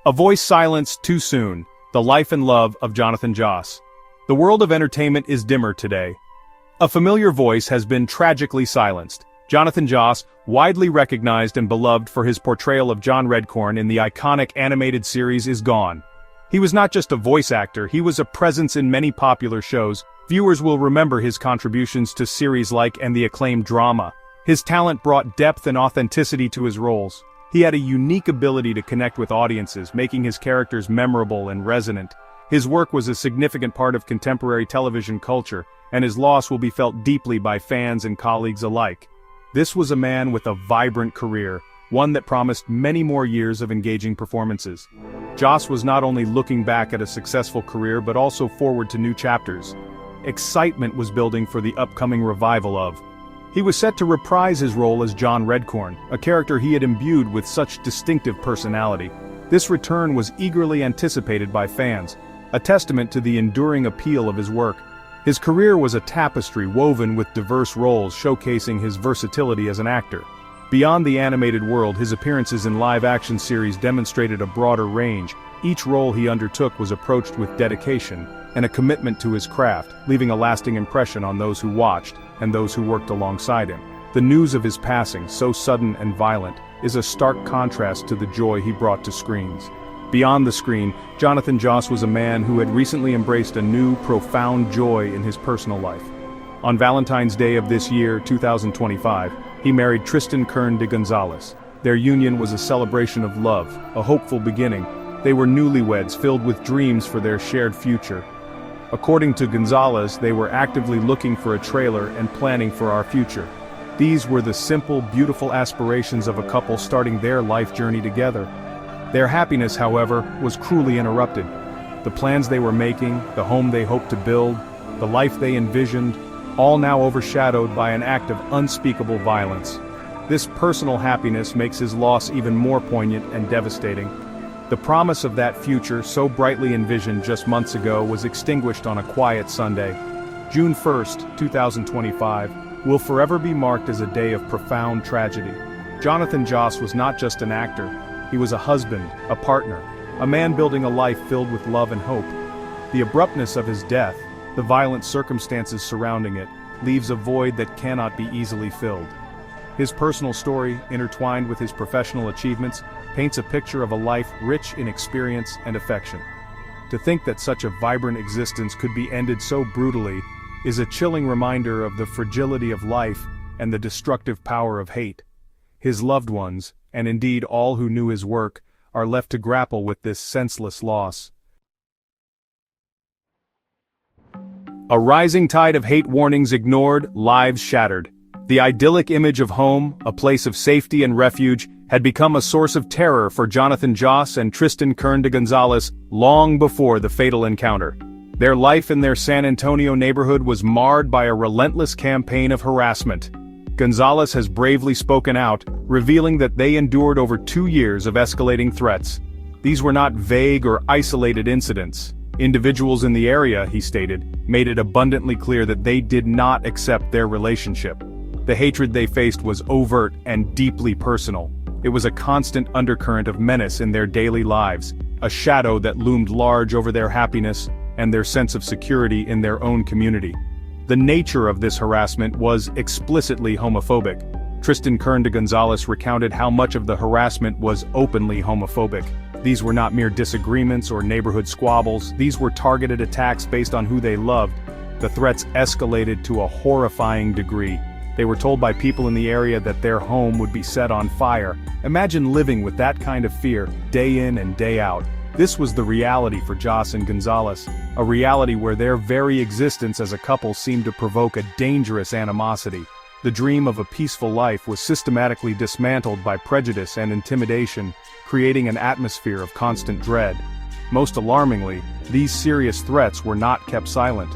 A voice silenced too soon, the life and love of Jonathan Joss. The world of entertainment is dimmer today. A familiar voice has been tragically silenced. Jonathan Joss, widely recognized and beloved for his portrayal of John Redcorn in the iconic animated series, is gone. He was not just a voice actor, he was a presence in many popular shows. Viewers will remember his contributions to series like and the acclaimed drama. His talent brought depth and authenticity to his roles. He had a unique ability to connect with audiences, making his characters memorable and resonant. His work was a significant part of contemporary television culture, and his loss will be felt deeply by fans and colleagues alike. This was a man with a vibrant career, one that promised many more years of engaging performances. Joss was not only looking back at a successful career but also forward to new chapters. Excitement was building for the upcoming revival of. He was set to reprise his role as John Redcorn, a character he had imbued with such distinctive personality. This return was eagerly anticipated by fans, a testament to the enduring appeal of his work. His career was a tapestry woven with diverse roles showcasing his versatility as an actor. Beyond the animated world, his appearances in live-action series demonstrated a broader range. Each role he undertook was approached with dedication and a commitment to his craft, leaving a lasting impression on those who watched and those who worked alongside him. The news of his passing, so sudden and violent, is a stark contrast to the joy he brought to screens. Beyond the screen, Jonathan Joss was a man who had recently embraced a new, profound joy in his personal life. On Valentine's Day of this year, 2025, he married Tristan Kern de Gonzales. Their union was a celebration of love, a hopeful beginning. They were newlyweds filled with dreams for their shared future. According to Gonzales, they were actively looking for a trailer and planning for our future. These were the simple, beautiful aspirations of a couple starting their life journey together. Their happiness, however, was cruelly interrupted. The plans they were making, the home they hoped to build, the life they envisioned, all now overshadowed by an act of unspeakable violence. This personal happiness makes his loss even more poignant and devastating. The promise of that future, so brightly envisioned just months ago, was extinguished on a quiet Sunday. June 1st, 2025, will forever be marked as a day of profound tragedy. Jonathan Joss was not just an actor, he was a husband, a partner, a man building a life filled with love and hope. The abruptness of his death, the violent circumstances surrounding it, leaves a void that cannot be easily filled. His personal story, intertwined with his professional achievements, paints a picture of a life rich in experience and affection. To think that such a vibrant existence could be ended so brutally is a chilling reminder of the fragility of life and the destructive power of hate. His loved ones, and indeed all who knew his work, are left to grapple with this senseless loss. A rising tide of hate warnings ignored, lives shattered. The idyllic image of home, a place of safety and refuge, had become a source of terror for Jonathan Joss and Tristan Kern de Gonzales long before the fatal encounter. Their life in their San Antonio neighborhood was marred by a relentless campaign of harassment. Gonzales has bravely spoken out, revealing that they endured over 2 years of escalating threats. These were not vague or isolated incidents. Individuals in the area, he stated, made it abundantly clear that they did not accept their relationship. The hatred they faced was overt and deeply personal. It was a constant undercurrent of menace in their daily lives, a shadow that loomed large over their happiness and their sense of security in their own community. The nature of this harassment was explicitly homophobic. Tristan Kern de Gonzales recounted how much of the harassment was openly homophobic. These were not mere disagreements or neighborhood squabbles, these were targeted attacks based on who they loved. The threats escalated to a horrifying degree. They were told by people in the area that their home would be set on fire. Imagine living with that kind of fear, day in and day out. This was the reality for Joss and Gonzales, a reality where their very existence as a couple seemed to provoke a dangerous animosity. The dream of a peaceful life was systematically dismantled by prejudice and intimidation, creating an atmosphere of constant dread. Most alarmingly, these serious threats were not kept silent.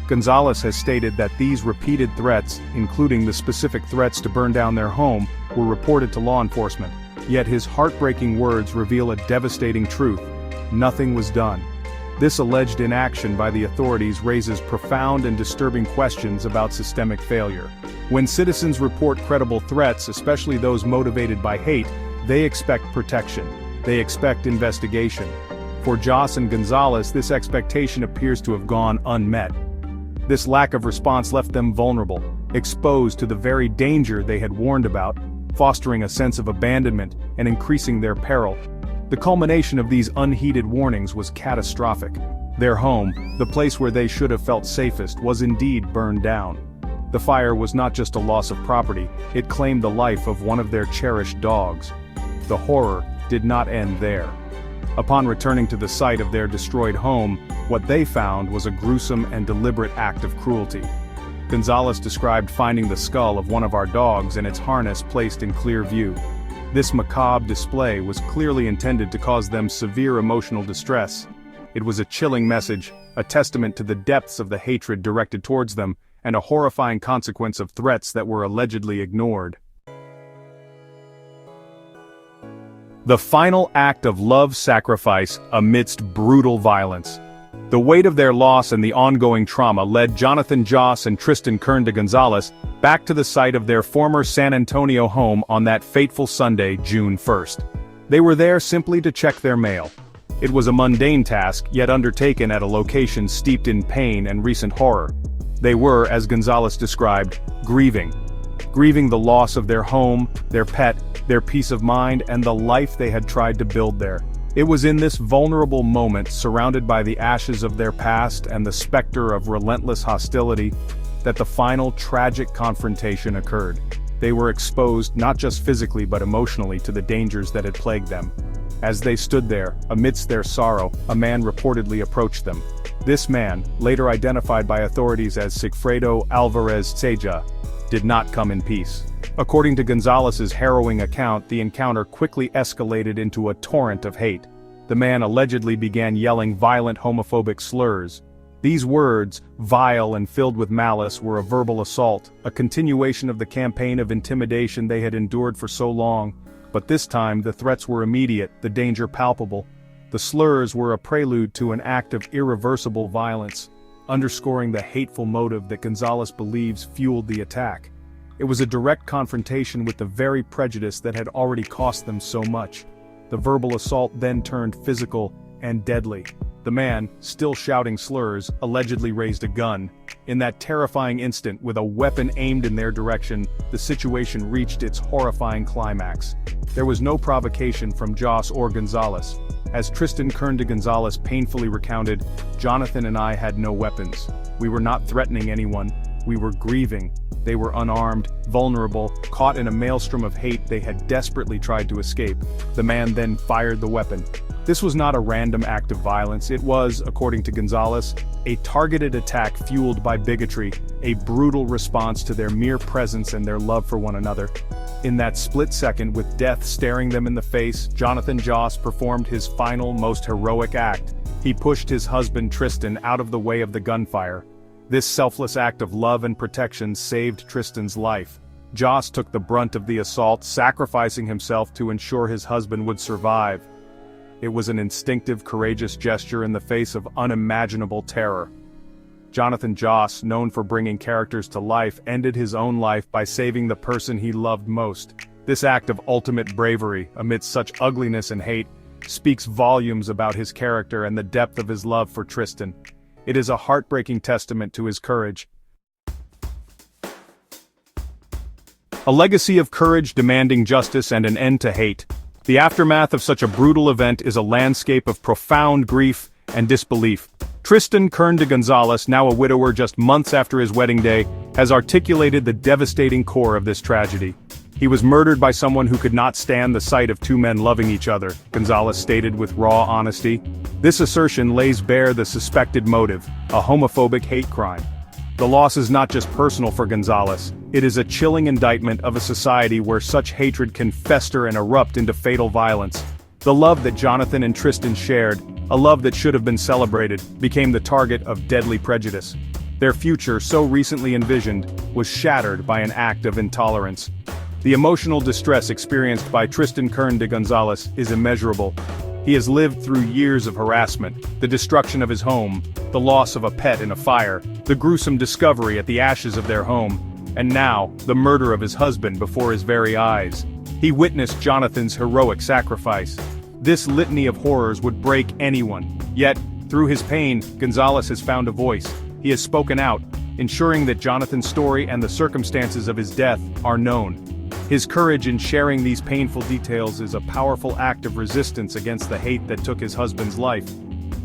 Gonzales has stated that these repeated threats, including the specific threats to burn down their home, were reported to law enforcement. Yet his heartbreaking words reveal a devastating truth. Nothing was done. This alleged inaction by the authorities raises profound and disturbing questions about systemic failure. When citizens report credible threats, especially those motivated by hate, they expect protection. they expect investigation. For Joss and Gonzales, this expectation appears to have gone unmet. This lack of response left them vulnerable, exposed to the very danger they had warned about, fostering a sense of abandonment and increasing their peril. The culmination of these unheeded warnings was catastrophic. Their home, the place where they should have felt safest, was indeed burned down. The fire was not just a loss of property, it claimed the life of one of their cherished dogs. The horror did not end there. Upon returning to the site of their destroyed home, what they found was a gruesome and deliberate act of cruelty. Gonzales described finding the skull of one of our dogs and its harness placed in clear view. This macabre display was clearly intended to cause them severe emotional distress. It was a chilling message, a testament to the depths of the hatred directed towards them, and a horrifying consequence of threats that were allegedly ignored. The final act of love sacrifice amidst brutal violence. The weight of their loss and the ongoing trauma led Jonathan Joss and Tristan Kern de Gonzales back to the site of their former San Antonio home on that fateful Sunday, June 1st. They were there simply to check their mail. It was a mundane task, yet undertaken at a location steeped in pain and recent horror. They were, as Gonzales described, grieving the loss of their home, their pet, their peace of mind, and the life they had tried to build there. It was in this vulnerable moment, surrounded by the ashes of their past and the specter of relentless hostility, that the final tragic confrontation occurred. They were exposed not just physically but emotionally to the dangers that had plagued them. As they stood there, amidst their sorrow, a man reportedly approached them. This man, later identified by authorities as Sigfredo Alvarez Ceja, did not come in peace. According to Gonzales's harrowing account, the encounter quickly escalated into a torrent of hate. The man allegedly began yelling violent homophobic slurs. These words, vile and filled with malice, were a verbal assault, a continuation of the campaign of intimidation they had endured for so long. But this time, the threats were immediate, the danger palpable. The slurs were a prelude to an act of irreversible violence, underscoring the hateful motive that Gonzales believes fueled the attack. It was a direct confrontation with the very prejudice that had already cost them so much. The verbal assault then turned physical and deadly. The man, still shouting slurs, allegedly raised a gun. In that terrifying instant, with a weapon aimed in their direction, the situation reached its horrifying climax. There was no provocation from Joss or Gonzales. As Tristan Kern de Gonzales painfully recounted, "Jonathan and I had no weapons. We were not threatening anyone. We were grieving. They were unarmed, vulnerable, caught in a maelstrom of hate they had desperately tried to escape. The man then fired the weapon. This was not a random act of violence, it was, according to Gonzales, a targeted attack fueled by bigotry, a brutal response to their mere presence and their love for one another. In that split second, with death staring them in the face, Jonathan Joss performed his final, most heroic act. He pushed his husband Tristan out of the way of the gunfire. This selfless act of love and protection saved Tristan's life. Joss took the brunt of the assault, sacrificing himself to ensure his husband would survive. It was an instinctive, courageous gesture in the face of unimaginable terror. Jonathan Joss, known for bringing characters to life, ended his own life by saving the person he loved most. This act of ultimate bravery, amidst such ugliness and hate, speaks volumes about his character and the depth of his love for Tristan. It is a heartbreaking testament to his courage. A legacy of courage demanding justice and an end to hate. The aftermath of such a brutal event is a landscape of profound grief and disbelief. Tristan Kern de Gonzales, now a widower just months after his wedding day, has articulated the devastating core of this tragedy. He was murdered by someone who could not stand the sight of two men loving each other, Gonzales stated with raw honesty. This assertion lays bare the suspected motive, a homophobic hate crime. The loss is not just personal for Gonzales, it is a chilling indictment of a society where such hatred can fester and erupt into fatal violence. The love that Jonathan and Tristan shared, a love that should have been celebrated, became the target of deadly prejudice. Their future, so recently envisioned, was shattered by an act of intolerance. The emotional distress experienced by Tristan Kern de Gonzales is immeasurable. He has lived through years of harassment, the destruction of his home, the loss of a pet in a fire, the gruesome discovery at the ashes of their home, and now, the murder of his husband before his very eyes. He witnessed Jonathan's heroic sacrifice. This litany of horrors would break anyone. Yet, through his pain, Gonzales has found a voice. He has spoken out, ensuring that Jonathan's story and the circumstances of his death are known. His courage in sharing these painful details is a powerful act of resistance against the hate that took his husband's life.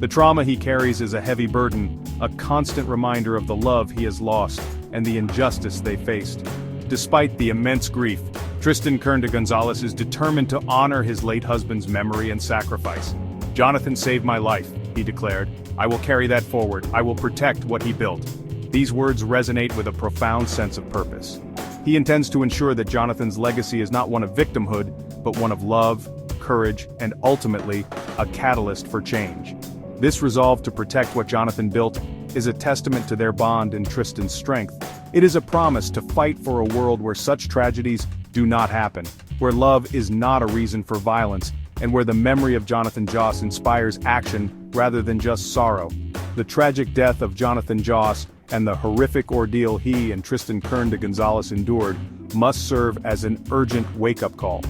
The trauma he carries is a heavy burden, a constant reminder of the love he has lost and the injustice they faced. Despite the immense grief, Tristan Kern de Gonzales is determined to honor his late husband's memory and sacrifice. "Jonathan saved my life," he declared. "I will carry that forward. I will protect what he built." These words resonate with a profound sense of purpose. He intends to ensure that Jonathan's legacy is not one of victimhood, but one of love, courage, and ultimately, a catalyst for change. This resolve to protect what Jonathan built is a testament to their bond and Tristan's strength. It is a promise to fight for a world where such tragedies do not happen, where love is not a reason for violence, and where the memory of Jonathan Joss inspires action rather than just sorrow. The tragic death of Jonathan Joss and the horrific ordeal he and Tristan Kern de Gonzales endured must serve as an urgent wake-up call.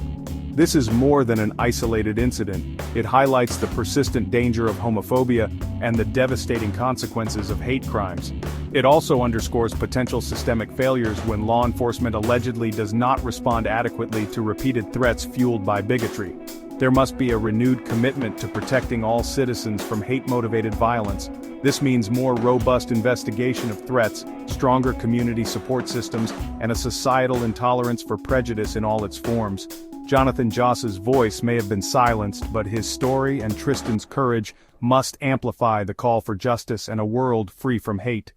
This is more than an isolated incident. It highlights the persistent danger of homophobia and the devastating consequences of hate crimes. It also underscores potential systemic failures when law enforcement allegedly does not respond adequately to repeated threats fueled by bigotry. There must be a renewed commitment to protecting all citizens from hate-motivated violence. This means more robust investigation of threats, stronger community support systems, and a societal intolerance for prejudice in all its forms. Jonathan Joss's voice may have been silenced, but his story and Tristan's courage must amplify the call for justice and a world free from hate.